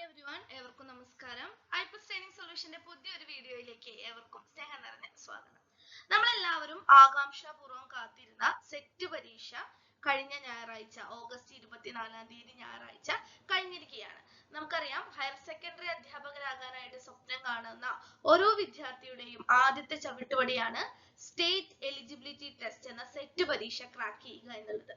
Everyone, ഏവർക്കും നമസ്കാരം. ഐപസ് training സൊല്യൂഷന്റെ പുതിയൊരു വീഡിയോയിലേക്ക് ഏവർക്കും സ്നേഹം നിറഞ്ഞ സ്വാഗതം. നമ്മളെല്ലാവരും ആകാംക്ഷാപൂർവ്വം കാത്തിരുന്ന സെറ്റ് പരീക്ഷ കഴിഞ്ഞ ഞായറാഴ്ച ഓഗസ്റ്റ് 24-ാം തീയതി ഞായറാഴ്ച കഴിഞ്ഞിരിക്കുകയാണ്. നമുക്കറിയാം, ഹയർ സെക്കൻഡറി അധ്യാപകരാകാനായിട്ട് സ്വപ്നം കാണുന്ന ഓരോ വിദ്യാർത്ഥിയുടെയും ആദ്യത്തെ ചവിട്ടുപടിയാണ് സ്റ്റേറ്റ് എലിജിബിലിറ്റി ടെസ്റ്റ് എന്ന സെറ്റ് പരീക്ഷ ക്രാക്ക് ചെയ്യുക എന്നുള്ളത്.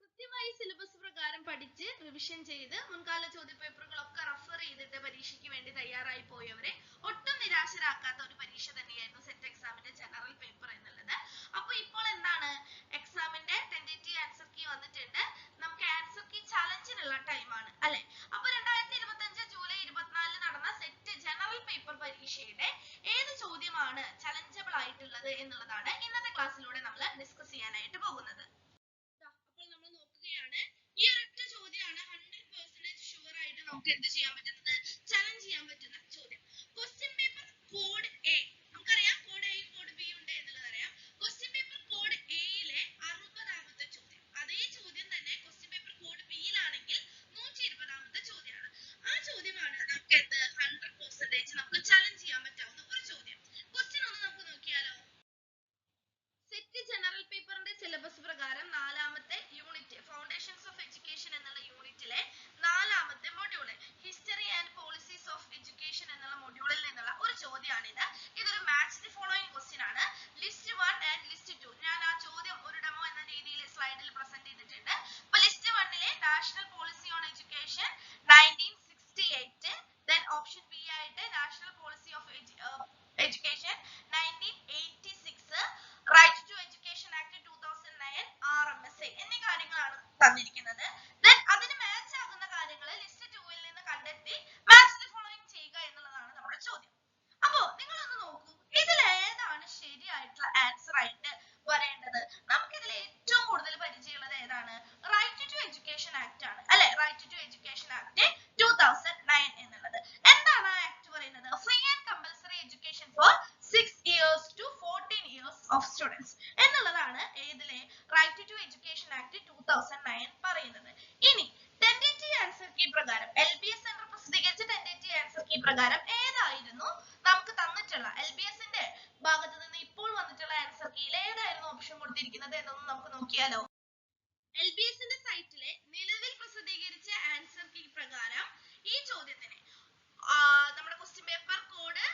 കൃത്യമായി സിലബസ് പ്രകാരം പഠിച്ച് റിവിഷൻ ചെയ്ത് മുൻകാല ചോദ്യപേപ്പറുകളൊക്കെ റെഫർ ചെയ്തിട്ട് പരീക്ഷയ്ക്ക് വേണ്ടി തയ്യാറായി പോയവരെ ഒട്ടും നിരാശരാക്കാത്ത ഒരു പരീക്ഷ തന്നെയായിരുന്നു സെറ്റ് എക്സാമിന്റെ ജനറൽ പേപ്പർ എന്നുള്ളത്. അപ്പൊ ഇപ്പോൾ എന്താണ്, എക്സാമിന്റെ ടെന്റേറ്റീവ് ആൻസർ കീ വന്നിട്ടുണ്ട്. നമുക്ക് ആൻസർ കീ ചലഞ്ചിനുള്ള ടൈമാണ് അല്ലെ. അപ്പൊ 2025 ജൂലൈ 24 നടന്ന സെറ്റ് ജനറൽ പേപ്പർ പരീക്ഷയുടെ ഏത് ചോദ്യമാണ് ചലഞ്ചബിൾ ആയിട്ടുള്ളത് എന്നുള്ളതാണ് ഇന്നത്തെ ക്ലാസ്സിലൂടെ നമ്മൾ ഡിസ്കസ് ചെയ്യാനായിട്ട് പോകുന്നത്. ഈ ഒരൊറ്റ ചോദ്യമാണ് 100% ഷുവർ ആയിട്ട് നമുക്ക് എന്ത് ചെയ്യാൻ പറ്റുന്നത്, ചലഞ്ച് ചെയ്യാൻ പറ്റുന്ന ചോദ്യം. ക്വസ്റ്റ്യൻ പേപ്പർ കോഡ് എ, നമുക്കറിയാം കോഡ് എ കോഡ് ബി ഉണ്ട് എന്നുള്ളത് അറിയാം. ക്വസ്റ്റ്യൻ പേപ്പർ കോഡ് എയിലെ 60ാമത്തെ ചോദ്യം, അതേ ചോദ്യം തന്നെ ക്വസ്റ്റ്യൻ പേപ്പർ കോഡ് ബിയിലാണെങ്കിൽ 120ാമത്തെ ചോദ്യമാണ്. ആ ചോദ്യമാണ് നമുക്ക് എന്ത് 100% നമുക്ക് ചലഞ്ച് ചെയ്യാൻ പറ്റാവുന്ന ഒരു ചോദ്യം. ക്വസ്റ്റ്യൻ ഒന്ന് നമുക്ക് നോക്കിയാലോ. സെറ്റ് ജനറൽ പേപ്പറിന്റെ സിലബസ് പ്രകാരം 4ാമത്തെ യൂണിറ്റ് ഫൗണ്ടേഷൻസ് ഓഫ് എഡ്യൂക്കേഷൻ എന്നുള്ള യൂണിറ്റിലെ 4ാമത്തെ module history and policies of education എന്നുള്ള മൊഡ്യൂളിൽ നിന്നുള്ള ഒരു ചോദ്യമാണിത്. ഇതൊരു മാച്ച് ദി ഫോളോയിങ് ക്വസ്റ്റ്യൻ ആണ്. List 1 and list 2. ഞാൻ ആ ചോദ്യം ഒരു ഡെമോ എന്ന രീതിയിൽ സ്ലൈഡിൽ പ്രസന്റ് ചെയ്തിട്ടുണ്ട്. അപ്പൊ ലിസ്റ്റ് 1ലെ national policy on education 1968, then option B ആയിട്ട് national policy of education 1986, right to education act 2009, RMSA എന്നീ കാര്യങ്ങളാണ് തന്നിരിക്കുന്നത്. ദെൻ അതിന് മാച്ച് ആകുന്ന കാര്യങ്ങൾ ലിസ്റ്റ് 2ൽ നിന്ന് കണ്ടെത്തി മാച്ച് ദി ഫോളോയിങ് ചെയ്യുക എന്നുള്ളതാണ് നമ്മുടെ ചോദ്യം. അപ്പോ നിങ്ങളൊന്ന് നോക്കൂ, ഇതിൽ ഏതാണ് ശരിയായിട്ടുള്ള ആൻസർ ആയിട്ട് വരേണ്ടത്. നമുക്കിതിൽ ഏറ്റവും കൂടുതൽ പരിചയമുള്ളത് ഏതാണ്, റൈറ്റ് ടു എഡ്യൂക്കേഷൻ ആക്ട് ആണ് അല്ലെ. റൈറ്റ് ടു എഡ്യൂക്കേഷൻ ആക്ട് 2009 എന്നുള്ളത് എന്താണ് ആ ആക്ട് പറയുന്നത്, free and compulsory education for 6 years to 14 years of students എന്നുള്ളതാണ് ഏതിലെ റൈറ്റ് ടു എഡ്യൂക്കേഷൻ ആക്ട് 2009 പറയുന്നത്. ഇനി ടെന്റേറ്റീവ് ആൻസർ കീ പ്രകാരം LBS സെന്റർ പ്രസിദ്ധീകരിച്ച ടെന്റേറ്റീവ് ആൻസർ കീ പ്രകാരം ഏതായിരുന്നു നമുക്ക് തന്നിട്ടുള്ള LBSന്റെ ഭാഗത്ത് നിന്ന് ഇപ്പോൾ വന്നിട്ടുള്ള ആൻസർ കീയിൽ ഏതായിരുന്നു ഓപ്ഷൻ കൊടുത്തിരിക്കുന്നത് എന്നൊന്ന് നമുക്ക് നോക്കിയാലോ. LBSന്റെ സൈറ്റിലെ നിലവിൽ പ്രസിദ്ധീകരിച്ച ആൻസർ കീ പ്രകാരം ഈ ചോദ്യത്തിന് നമ്മുടെ ക്വസ്റ്റ്യൻ പേപ്പർ കോഡ്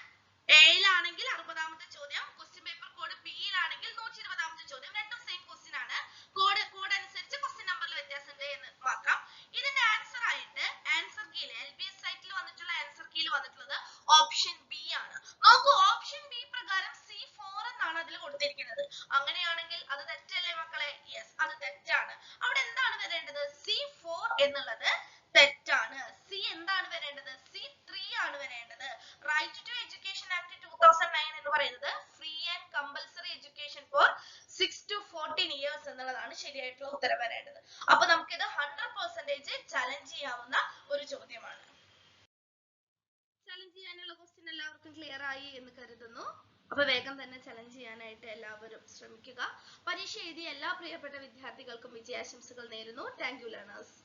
എയിലാണെങ്കിൽ 60ാമത്തെ ചോദ്യം, ക്വസ്റ്റ്യൻ പേപ്പർ കോഡ് ബിയിലാണെങ്കിൽ 120ാമത്തെ ചോദ്യം. രണ്ടും സെയിം ക്വസ്റ്റ്യൻ ആണ്. കോഡ് അനുസരിച്ച് ക്വസ്റ്റ്യൻ നമ്പറിൽ വ്യത്യാസമുണ്ട് എന്ന് മാത്രം. ഇതിന്റെ ആൻസർ ആയിട്ട് ആൻസർ കീയിൽ LBS സൈറ്റിൽ വന്നിട്ടുള്ള ആൻസർ കീയിൽ വന്നിട്ടുള്ളത് ഓപ്ഷൻ ബി ആണ്. നോക്കൂ, ഓപ്ഷൻ ബി പ്രകാരം C4 എന്നാണ് അതിൽ കൊടുത്തിരിക്കുന്നത്. അങ്ങനെയാണെങ്കിൽ അത് തെറ്റല്ലേ മക്കളെ? യെസ്, അത് തെറ്റാണ്. അവിടെ എന്താണ് വരേണ്ടത്, C4 എന്നുള്ളത് തെറ്റാണ്. സി എന്താണ് വരേണ്ടത്, C3 ആണ് വരേണ്ടത്. റൈറ്റ് ടു എഡ്യൂക്കേഷൻ ആക്ട് 2009 എന്ന് പറയുന്നത് free and compulsory education for 6 to 14 years എന്നുള്ളതാണ് ശരിയായിട്ടുള്ള ഉത്തരം വരേണ്ടത്. അപ്പൊ നമുക്കിത് 100% ചലഞ്ച് ചെയ്യാവുന്ന ഒരു ചോദ്യമാണ്. ചലഞ്ച് ചെയ്യാനുള്ള ക്വസ്റ്റ്യൻ എല്ലാവർക്കും ക്ലിയർ ആയി എന്ന് കരുതുന്നു. അപ്പൊ വേഗം തന്നെ ചലഞ്ച് ചെയ്യാനായിട്ട് എല്ലാവരും ശ്രമിക്കുക. പരീക്ഷ എഴുതിയ എല്ലാ പ്രിയപ്പെട്ട വിദ്യാർത്ഥികൾക്കും വിജയാശംസകൾ നേരുന്നു. Thank you learners.